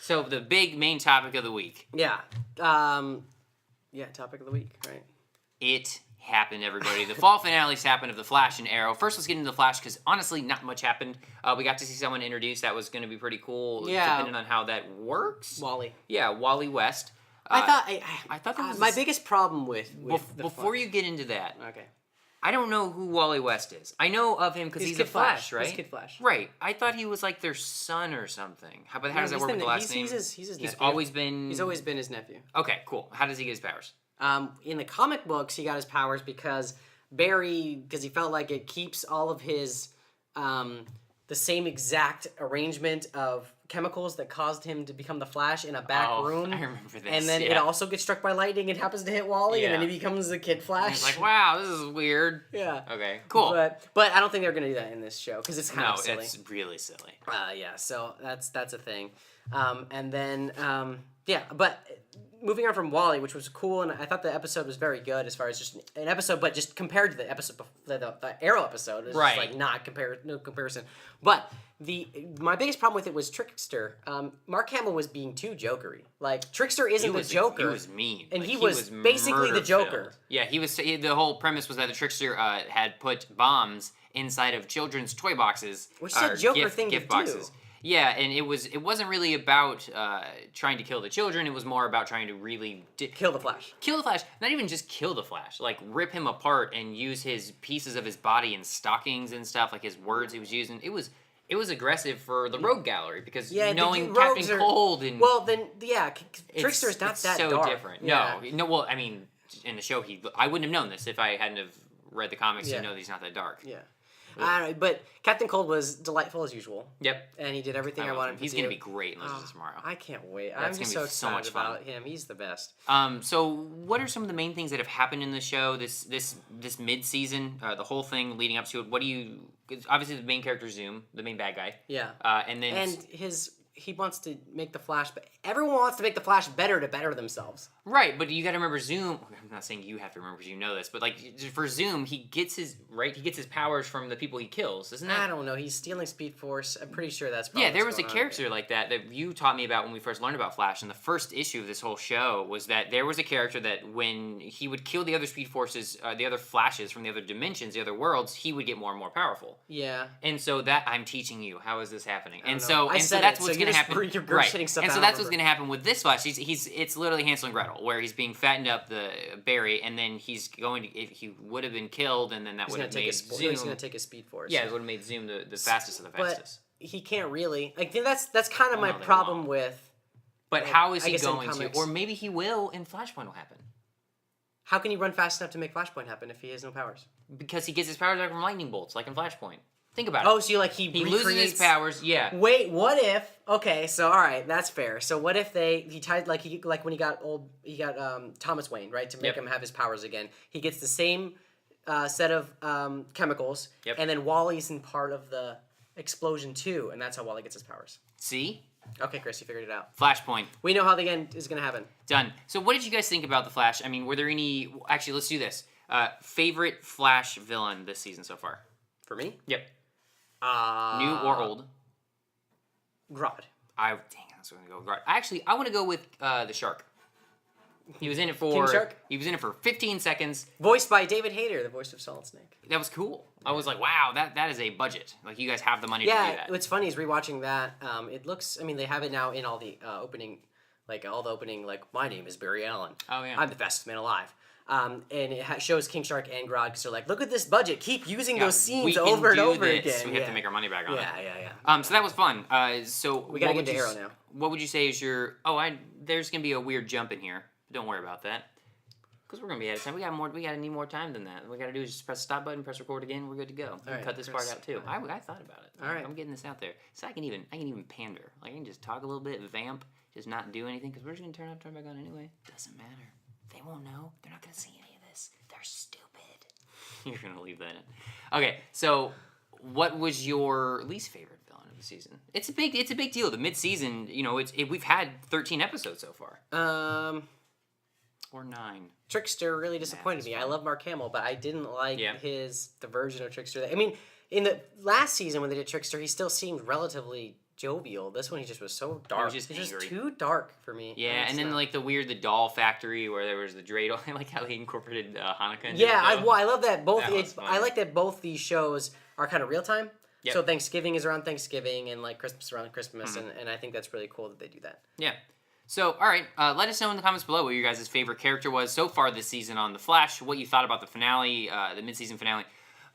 So the big main topic of the week. Yeah. Topic of the week, right? It happened, everybody. The fall finales happened of The Flash and Arrow. First, let's get into The Flash, because honestly, not much happened. We got to see someone introduced that was going to be pretty cool, depending on how that works. Wally. Yeah, Wally West. I thought that was my biggest problem with before you get into that. Okay. I don't know who Wally West is. I know of him because he's a Flash, right? He's Kid Flash. Right. I thought he was like their son or something. How does that work with the last name? He's his nephew. He's always been his nephew. Okay, cool. How does he get his powers? In the comic books, he got his powers because because he felt like it keeps all of his, the same exact arrangement of chemicals that caused him to become the Flash in a back room. I remember this. And then it also gets struck by lightning and happens to hit Wally, and then he becomes the Kid Flash. He's like, wow, this is weird. Yeah. Okay, cool. But I don't think they're going to do that in this show, because it's kind of silly. No, it's really silly. So that's a thing. And then, but moving on from Wally, which was cool, and I thought the episode was very good as far as just an episode, but just compared to the episode, the Arrow episode, it's just like no comparison. But my biggest problem with it was Trickster. Mark Hamill was being too jokery. Like, Trickster isn't the Joker. He was mean. And he was basically the Joker. Yeah, the whole premise was that the Trickster had put bombs inside of children's toy boxes. Which is a Joker thing to boxes. do. Yeah, and it wasn't really about trying to kill the children. It was more about trying to really kill the Flash. Kill the Flash. Not even just kill the Flash. Like, rip him apart and use his pieces of his body in stockings and stuff. Like, his words he was using. It was aggressive for the Rogue Gallery, because knowing Captain Cold and Trickster's not that so dark. Different. No. Well, I mean, in the show I wouldn't have known this if I hadn't have read the comics to know that he's not that dark. Yeah. I don't know, but Captain Cold was delightful as usual. Yep. And he did everything I wanted him to do. He's going to be great in Legends of Tomorrow. I can't wait. I'm just so excited about him. He's the best. So what are some of the main things that have happened in the show this mid-season, the whole thing leading up to it? Obviously the main character Zoom, the main bad guy. Yeah. And he wants to make the Flash, but everyone wants to make the Flash better to better themselves. Right, but you got to remember Zoom. I'm not saying you have to remember because you know this, but like for Zoom, he gets his powers from the people he kills, isn't it? I don't know. He's stealing Speed Force. I'm pretty sure that's probably there was a character like that you taught me about when we first learned about Flash. And the first issue of this whole show was that there was a character that when he would kill the other Speed Forces, the other Flashes from the other dimensions, the other worlds, he would get more and more powerful. Yeah. And so that I'm teaching you. How is this happening? And so that's what's going to happen. Right. And so that's what's going to happen with this Flash. It's literally Hansel and Gretel, where he's being fattened up the berry, and then he's going to, if he would have been killed, and then that would have made Zoom. He's going to take his Speed Force. Yeah, it would have made Zoom the fastest of the fastest. But he can't really. I think that's kind of my problem with. But how is he going to? Or maybe he will, and Flashpoint will happen. How can he run fast enough to make Flashpoint happen if he has no powers? Because he gets his powers from lightning bolts, like in Flashpoint. Think about it. Oh, so he loses his powers. Yeah. Wait, what if? Okay, so all right, that's fair. So what if he tied when he got Thomas Wayne, right, to make him have his powers again. He gets the same set of chemicals, and then Wally's in part of the explosion too, and that's how Wally gets his powers. See? Okay, Chris, you figured it out. Flashpoint. We know how the end is going to happen. Done. So what did you guys think about the Flash? I mean, were there any? Actually, let's do this. Favorite Flash villain this season so far? For me? Yep. New or old? Grodd. Dang, that's going to go with Grodd. Actually, I want to go with the Shark. He was in it for King Shark? He was in it for 15 seconds. Voiced by David Hayter, the voice of Solid Snake. That was cool. I was like, wow, that is a budget. Like, you guys have the money to do that. Yeah, what's funny is rewatching that. It looks. I mean, they have it now in all the opening, like my name is Barry Allen. Oh yeah. I'm the fastest man alive. And it shows King Shark and Grodd because they're like, look at this budget. Keep using those scenes over and over again. We have to make our money back on it. Yeah. So that was fun. So we gotta get to Arrow now. What would you say is your? There's gonna be a weird jump in here. Don't worry about that. Because we're gonna be out of time. We gotta need more time than that. What we gotta do is just press the stop button, press record again. We're good to go. Cut this part out too. I thought about it. All right. I'm getting this out there, so I can even pander. Like, I can just talk a little bit, vamp, just not do anything. Because we're just gonna turn back on anyway. Doesn't matter. They won't know. They're not gonna see any of this. They're stupid. You're gonna leave that in. Okay. So, what was your least favorite villain of the season? It's a big deal. The mid-season, we've had 13 episodes so far. Or 9. Trickster really disappointed me. I love Mark Hamill, but I didn't like the version of Trickster. I mean, in the last season when they did Trickster, he still seemed relatively jovial. This one he just was so dark. just He's angry. just too dark for me. Yeah, and then like the doll factory where there was the dreidel. I like how they incorporated Hanukkah. Into Yeah, the show. I love that both. That was fun. I like that both these shows are kind of real time. Yep. So Thanksgiving is around Thanksgiving, and like Christmas around Christmas, and I think that's really cool that they do that. Yeah. So, all right, let us know in the comments below what your guys' favorite character was so far this season on The Flash, what you thought about the finale, the mid-season finale.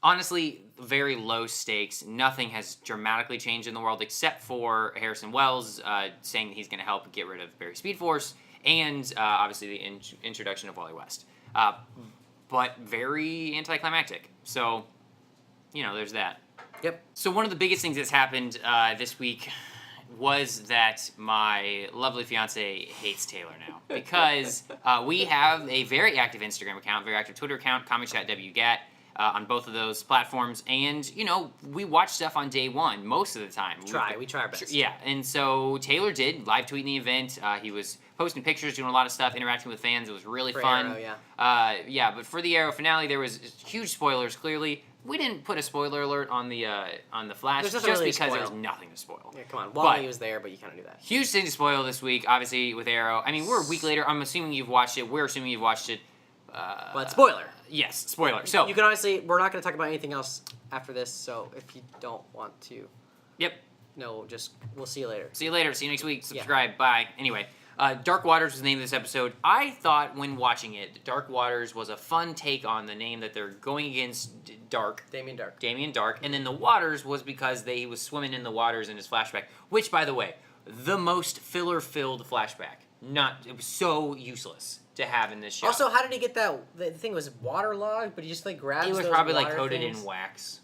Honestly, very low stakes. Nothing has dramatically changed in the world except for Harrison Wells saying that he's going to help get rid of Barry Speed Force and obviously the introduction of Wally West. But very anticlimactic. So, there's that. Yep. So one of the biggest things that's happened this week was that my lovely fiance hates Taylor now because we have a very active Instagram account, very active Twitter account, ComicChatWGat, on both of those platforms, and we watch stuff on day one most of the time. We try our best. Yeah, and so Taylor did live tweeting the event. He was posting pictures, doing a lot of stuff, interacting with fans. It was really fun. Arrow, yeah. But for the Arrow finale, there was huge spoilers. Clearly, we didn't put a spoiler alert on the Flash There's just nothing really to because there spoil. was nothing to spoil. Yeah, come on. Wally was there, but you kind of do that. Huge thing to spoil this week, obviously with Arrow. I mean, we're a week later. I'm assuming you've watched it. We're assuming you've watched it. But spoiler. Yes, spoiler. So you can honestly, we're not going to talk about anything else after this. So if you don't want to, yep. No, we'll see you later. See you later. See you next week. Subscribe. Bye. Anyway, Dark Waters was the name of this episode. I thought when watching it, Dark Waters was a fun take on the name that they're going against Dark. Damien Dark. And then the Waters was because he was swimming in the waters in his flashback. Which, by the way, the most filler-filled flashback. It was so useless to have in this show. Also, how did he get that? The thing was waterlogged, but he just grabs. It was those probably water coated things. in wax.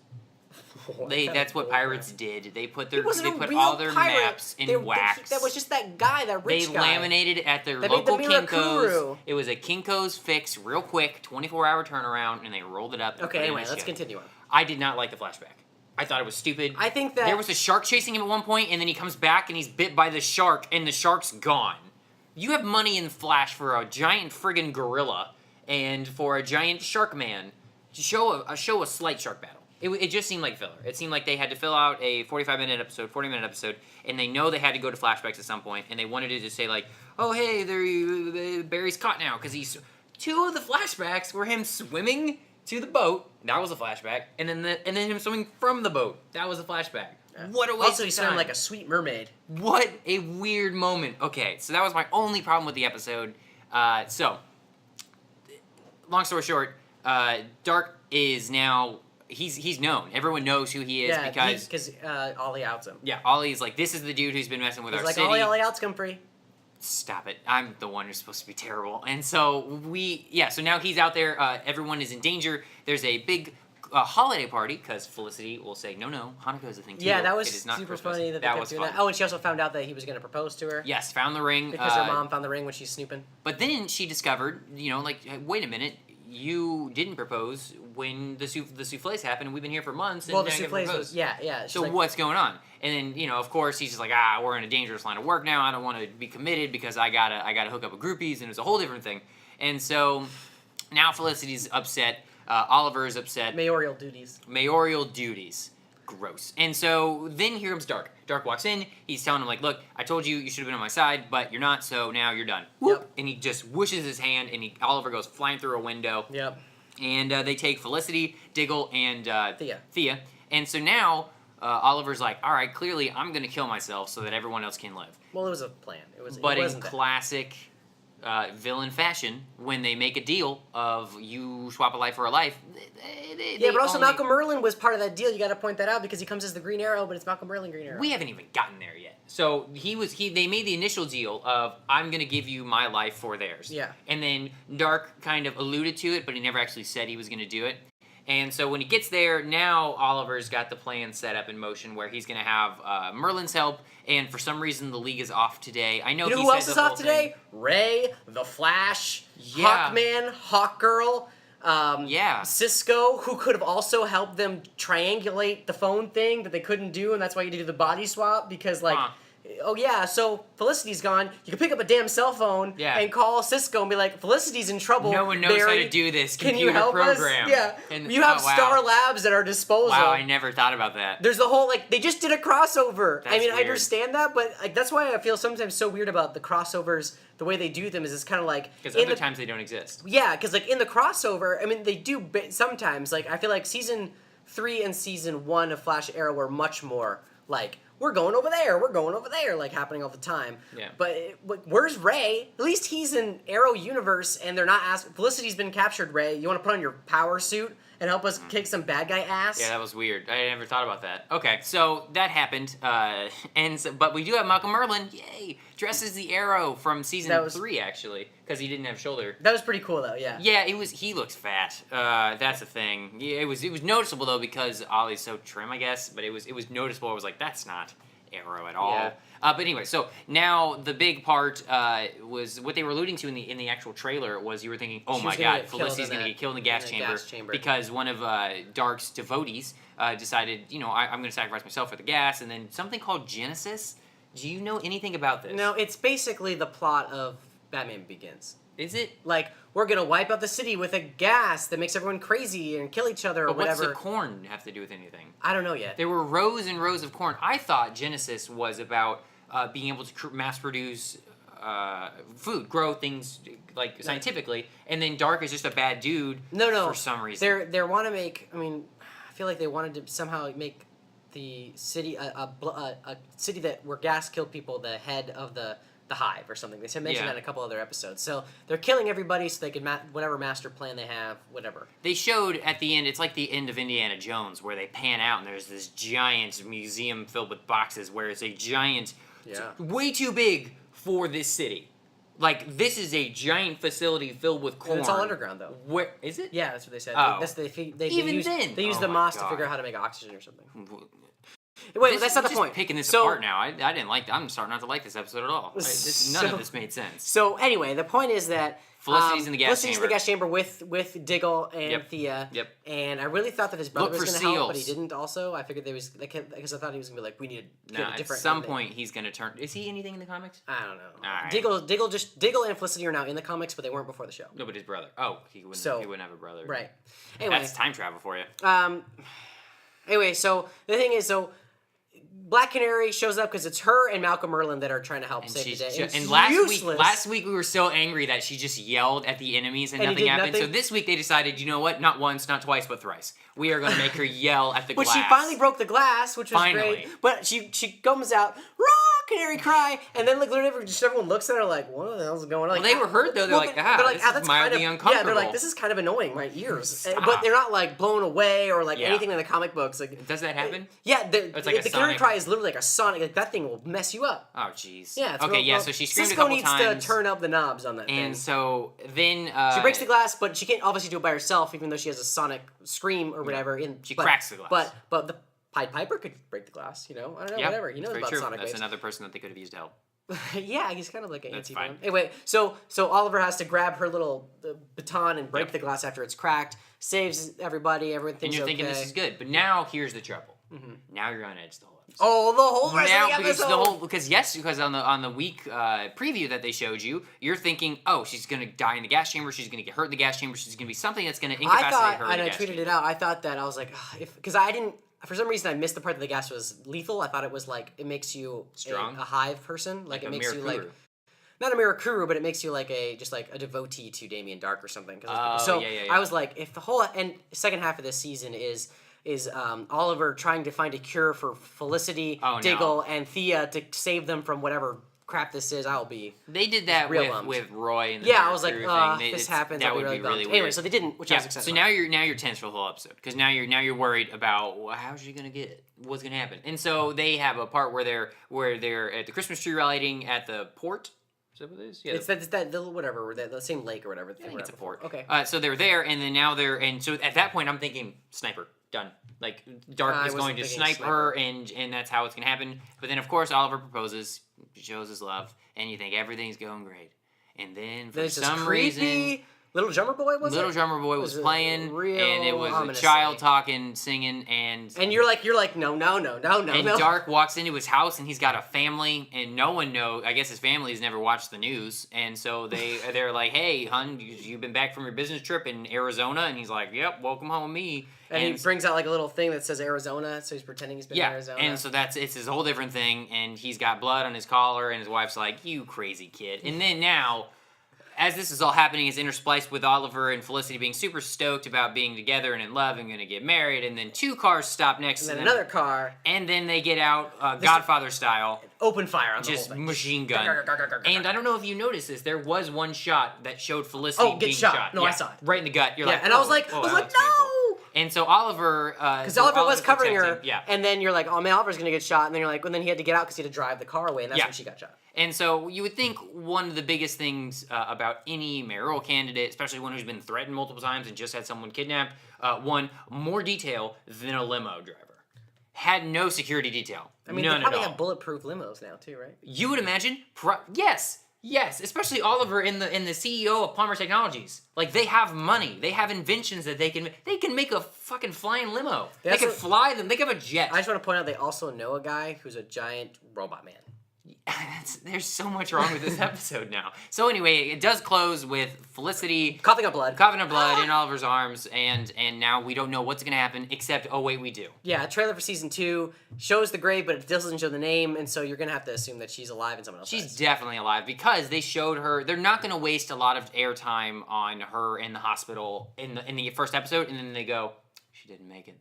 What That's what bull pirates crap. did. They put He wasn't a real all their pirate. maps in wax. That was just that guy, that rich They guy. laminated at their That made local the Kinko's. Mirakuru. It was a Kinko's fix, real quick, 24-hour turnaround, and they rolled it up. And Okay, put it in anyway, the let's show. continue on. I did not like the flashback. I thought it was stupid. I think that there was a shark chasing him at one point, and then he comes back and he's bit by the shark, and the shark's gone. You have money in Flash for a giant friggin' gorilla and for a giant shark man. Show a slight shark battle. It just seemed like filler. It seemed like they had to fill out a 45-minute episode, 40-minute episode, and they know they had to go to flashbacks at some point, and they wanted to just say like, oh hey, Barry's caught now because he's. Two of the flashbacks were him swimming to the boat. That was a flashback, and then him swimming from the boat. That was a flashback. Yeah. What a waste Also, of he time. sounded like a sweet mermaid. What a weird moment. Okay, so that was my only problem with the episode. So, long story short, Dark is now he's known. Everyone knows who he is because Ollie outs him. Yeah, Ollie's like, this is the dude who's been messing with He's our like, city. Ollie outs come free. Stop it. I'm the one who's supposed to be terrible. And so so now he's out there. Everyone is in danger. There's a big holiday party because Felicity will say, no, Hanukkah is a thing too. Yeah, that was It is not super Christmas. funny that they kept doing that. Oh, and she also found out that he was going to propose to her. Yes, found the ring. Because her mom found the ring when she's snooping. But then she discovered, wait a minute, you didn't propose when the souffles happened, and we've been here for months. And Well, the now you souffles propose. was, yeah. So what's going on? And then, of course, he's just like, we're in a dangerous line of work now. I don't want to be committed because I gotta hook up with groupies, and it's a whole different thing. And so now Felicity's upset. Oliver is upset. Mayoral duties. Gross. And so then here comes Dark. Dark walks in. He's telling him, like, look, I told you should have been on my side, but you're not, so now you're done. Yep. And he just whooshes his hand, and Oliver goes flying through a window. Yep. And they take Felicity, Diggle, and Thea. And so now Oliver's like, all right, clearly I'm going to kill myself so that everyone else can live. Well, it was a plan. But it in wasn't that. classic villain fashion, when they make a deal of you swap a life for a life, But also Malcolm Merlyn was part of that deal. You got to point that out because he comes as the Green Arrow, but it's Malcolm Merlyn Green Arrow. We haven't even gotten there yet. So they made the initial deal of, I'm going to give you my life for theirs. Yeah. And then Dark kind of alluded to it, but he never actually said he was going to do it. And so when he gets there, now Oliver's got the plan set up in motion where he's going to have Merlin's help, and for some reason the League is off today. I know. You know who else is off today? Ray, the Flash, Yeah. Hawkman, Hawkgirl, Cisco, who could have also helped them triangulate the phone thing that they couldn't do, and that's why you did the body swap because oh yeah, so Felicity's gone. You can pick up a damn cell phone and call Cisco and be like, Felicity's in trouble. No one knows Barry, how to do this can computer you help program. Us? Yeah. And, you have Star Labs at our disposal. Wow, I never thought about that. There's the whole, like, they just did a crossover. That's I mean, I weird. understand that, but like that's why I feel sometimes so weird about the crossovers. The way they do them is it's kind of like... Because other times they don't exist. Yeah, because like in the crossover, I mean, they do sometimes. Like, I feel like Season 3 and Season 1 of Flash Arrow were much more like... We're going over there, like happening all the time. Yeah. But where's Ray? At least he's in Arrow universe, and they're not asking. Felicity's been captured. Ray, you want to put on your power suit and help us kick some bad guy ass? Yeah, that was weird. I never thought about that. Okay, so that happened, but we do have Malcolm Merlin. Yay! Dressed as the Arrow from season 3, actually, because he didn't have shoulder. That was pretty cool, though. Yeah. Yeah, it was. He looks fat. That's the thing. Yeah, it was noticeable though because Ollie's so trim, I guess. But it was noticeable. I was like, that's not Arrow at all. Yeah. But anyway, so now the big part was what they were alluding to in the actual trailer was you were thinking, oh my god, Felicity's going to get killed in the gas chamber because one of Dark's devotees decided, you know, I'm going to sacrifice myself for the gas, and then something called Genesis. Do you know anything about this? No, it's basically the plot of Batman Begins. Is it? Like, we're going to wipe out the city with a gas that makes everyone crazy and kill each other or whatever. What's the corn have to do with anything? I don't know yet. There were rows and rows of corn. I thought Genesis was about being able to mass produce food, grow things like scientifically, and then Dark is just a bad dude for some reason. They want to make, I mean, I feel like they wanted to somehow make the city, a city where gas killed people, the head of the hive or something. They mentioned that in a couple other episodes. So they're killing everybody so they can whatever master plan they have, whatever. They showed at the end, it's like the end of Indiana Jones where they pan out and there's this giant museum filled with boxes where it's a giant, way too big for this city. Like, this is a giant facility filled with corn. And it's all underground, though. Where is it? Yeah, that's what they said. Oh. They use the moss to figure out how to make oxygen or something. Wait, that's not the point. Picking this apart now. I didn't like. I'm starting not to like this episode at all. None of this made sense. So anyway, the point is that Felicity's in the gas chamber. Felicity's in the gas chamber with Diggle and Thea. Yep. And I really thought that his brother was going to help, but he didn't. Also, I figured because I thought he was going to be like, we need to get a different. At some point, he's going to turn. Is he anything in the comics? I don't know. All right. Diggle and Felicity are now in the comics, but they weren't before the show. No, but his brother. Oh, he wouldn't have a brother. Right. Anyway, that's time travel for you. Anyway, so the thing is, Black Canary shows up because it's her and Malcolm Merlin that are trying to help save the day. And last week we were so angry that she just yelled at the enemies and nothing happened. So this week they decided, you know what? Not once, not twice, but thrice. We are going to make her yell at the glass. But she finally broke the glass, which was great. But she comes out, raw canary cry, and then like literally just everyone looks at her like, what the hell's going on? Well, they were hurt though. They're like, this is mildly uncomfortable. Yeah, they're like, this is kind of annoying, my ears. But they're not like blown away or like anything in the comic books. Like, does that happen? Yeah, the canary cry is literally like a sonic. Like that thing will mess you up. Oh jeez. Yeah. So she screamed a couple times. Cisco needs to turn up the knobs on that thing. And so then she breaks the glass, but she can't obviously do it by herself, even though she has a sonic scream or whatever. She cracks the glass. But the Pied Piper could break the glass, you know? I don't know, whatever. He knows about sonic waves. That's another person that they could have used to help. Yeah, he's kind of like an anti-villain. Anyway, so Oliver has to grab her little baton and break the glass after it's cracked, saves everybody, everyone thinks and you're thinking this is good, but now here's the trouble. Now you're on edge the whole episode. Oh, the whole rest of the episode. Because on the week preview that they showed you, you're thinking, oh, she's gonna die in the gas chamber, she's gonna get hurt in the gas chamber, she's gonna be something that's gonna incapacitate her. And I tweeted it out. I thought that I was like, because I didn't. For some reason, I missed the part that the gas was lethal. I thought it was like it makes you strong, a hive person, like it makes you like not a Mirakuru, but it makes you like a devotee to Damien Dark or something. I was like, if the whole second half of this season is Oliver trying to find a cure for Felicity, Diggle, and Thea to save them from whatever crap this is, I'll be. They did that with Roy. And I was like, this happens. That I'll would be be really weird. Anyway, so they didn't, which I was excited. So now you're tense for the whole episode because now you're worried about how's she gonna get it, what's gonna happen, and so they have a part where they're at the Christmas tree lighting at the port. Is that what it is? Yeah, it's that little whatever, the same lake or whatever. I think it's a port. Okay. So they're there, and then so at that point I'm thinking sniper. Done. Like, Dark is going to snipe her, and that's how it's going to happen. But then, of course, Oliver proposes, shows his love, and you think everything's going great. And then, for some reason, Little Drummer Boy was Little it? Drummer Boy was playing, real and it was a ominous child thing. talking, singing, and you're like no. And Dark walks into his house, and he's got a family, and no one knows. I guess his family has never watched the news, and so they're like, "Hey, hun, you've been back from your business trip in Arizona?" And he's like, "Yep, welcome home, me." And he brings out like a little thing that says Arizona, so he's pretending he's been in Arizona. And so it's his whole different thing, and he's got blood on his collar, and his wife's like, "You crazy kid." And then now, as this is all happening, it's interspliced with Oliver and Felicity being super stoked about being together and in love and going to get married, and then 2 cars stop next to them. And then another car. And then they get out, Godfather style. Open fire on the Just whole thing. machine gun. And I don't know if you noticed this, there was one shot that showed Felicity being shot. No, I saw it. Right in the gut. You're like, and I was like, that no! looks painful. And so Oliver... Because Oliver was covering her, yeah. and then you're like, oh man, Oliver's going to get shot, and then you're like, and then he had to get out because he had to drive the car away, and that's when she got shot. And so you would think one of the biggest things about any mayoral candidate, especially one who's been threatened multiple times and just had someone kidnapped, one, more detail than a limo driver. Had no security detail. I mean, None they probably at all. have bulletproof limos now too, right? You would imagine? Yes, especially Oliver in the CEO of Palmer Technologies. Like, they have money. They have inventions that they can make a fucking flying limo. They can fly them. They can have a jet. I just want to point out they also know a guy who's a giant robot man. There's so much wrong with this episode now. So anyway, it does close with Felicity coughing up blood in Oliver's arms, and now we don't know what's gonna happen. Except, oh wait, we do. Yeah, a trailer for season 2 shows the grave, but it doesn't show the name, and so you're gonna have to assume that she's alive and someone else. She's definitely alive because they showed her. They're not gonna waste a lot of airtime on her in the hospital in the first episode, and then they go, she didn't make it.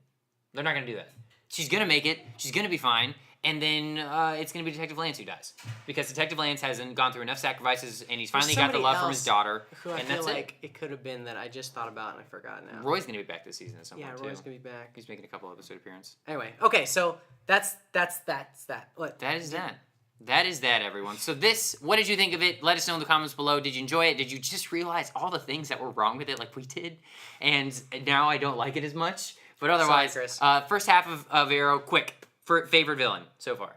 They're not gonna do that. She's gonna make it. She's gonna be fine. And then it's going to be Detective Lance who dies. Because Detective Lance hasn't gone through enough sacrifices, and he's finally got the love from his daughter. And that's like it could have been that I just thought about and I forgot now. Roy's going to be back this season at some point, too. Yeah, Roy's going to be back. He's making a couple episode appearances. Anyway, okay, so that's that. What? That is that. That is that, everyone. So what did you think of it? Let us know in the comments below. Did you enjoy it? Did you just realize all the things that were wrong with it like we did? And now I don't like it as much. But otherwise, Sorry, Chris. First half of Arrow, quick. Favorite villain so far?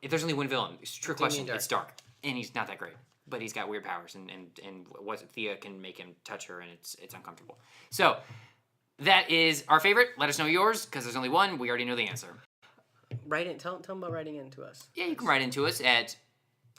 If there's only one villain, it's a true question. It's Dark, and he's not that great, but he's got weird powers, and what Thea can make him touch her, and it's uncomfortable. So that is our favorite. Let us know yours, because there's only one. We already know the answer. Write in. Tell them about writing in to us. Yeah, you can write into us at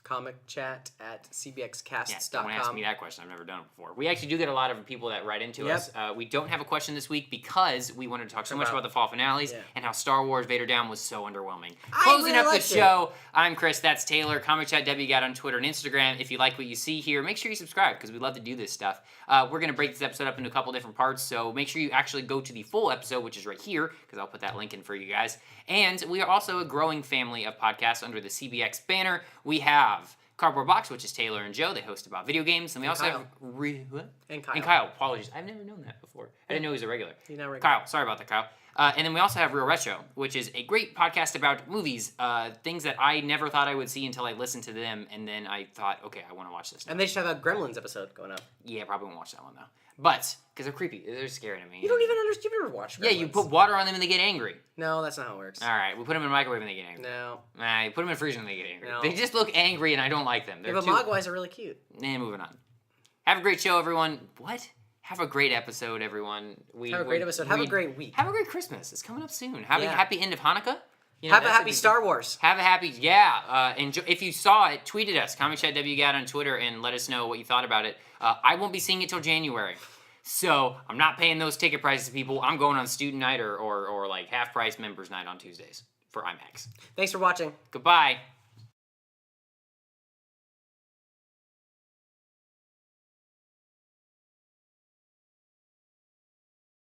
comicchat@cbxcasts.com. Yeah, don't ask me that question. I've never done it before. We actually do get a lot of people that write into us. We don't have a question this week because we wanted to talk so much about the fall finales and how Star Wars Vader Down was so underwhelming. Closing up the show, I'm Chris, that's Taylor. Comic Chat WGAT on Twitter and Instagram. If you like what you see here, make sure you subscribe because we love to do this stuff. We're going to break this episode up into a couple different parts, so make sure you actually go to the full episode, which is right here, because I'll put that link in for you guys. And we are also a growing family of podcasts under the CBX banner. We have Cardboard Box, which is Taylor and Joe. They host about video games. And we also have... And Kyle. And Kyle. Apologies. I've never known that before. I didn't know he was a regular. He's not regular. Kyle. Sorry about that, Kyle. And then we also have Real Retro, which is a great podcast about movies, things that I never thought I would see until I listened to them, and then I thought, okay, I want to watch this now. And they should have a Gremlins episode going up. Yeah, probably won't watch that one, though. But, because they're creepy. They're scary to me. You don't even understand. You've never watched Gremlins. Yeah, you put water on them and they get angry. No, that's not how it works. All right, we put them in a microwave and they get angry. No. Nah, you put them in a freezer and they get angry. No. They just look angry and I don't like them. Yeah, but Mogwais are really cute. Moving on. Have a great show, everyone. What? Have a great episode, everyone. Have a great episode. Have a great week. Have a great Christmas. It's coming up soon. Have a happy end of Hanukkah. You know, have a happy Star Wars. Have a happy, enjoy, if you saw it, tweet at us, Comic Chat WGAT on Twitter, and let us know what you thought about it. I won't be seeing it till January. So, I'm not paying those ticket prices to people. I'm going on student night or like half-price members night on Tuesdays for IMAX. Thanks for watching. Goodbye.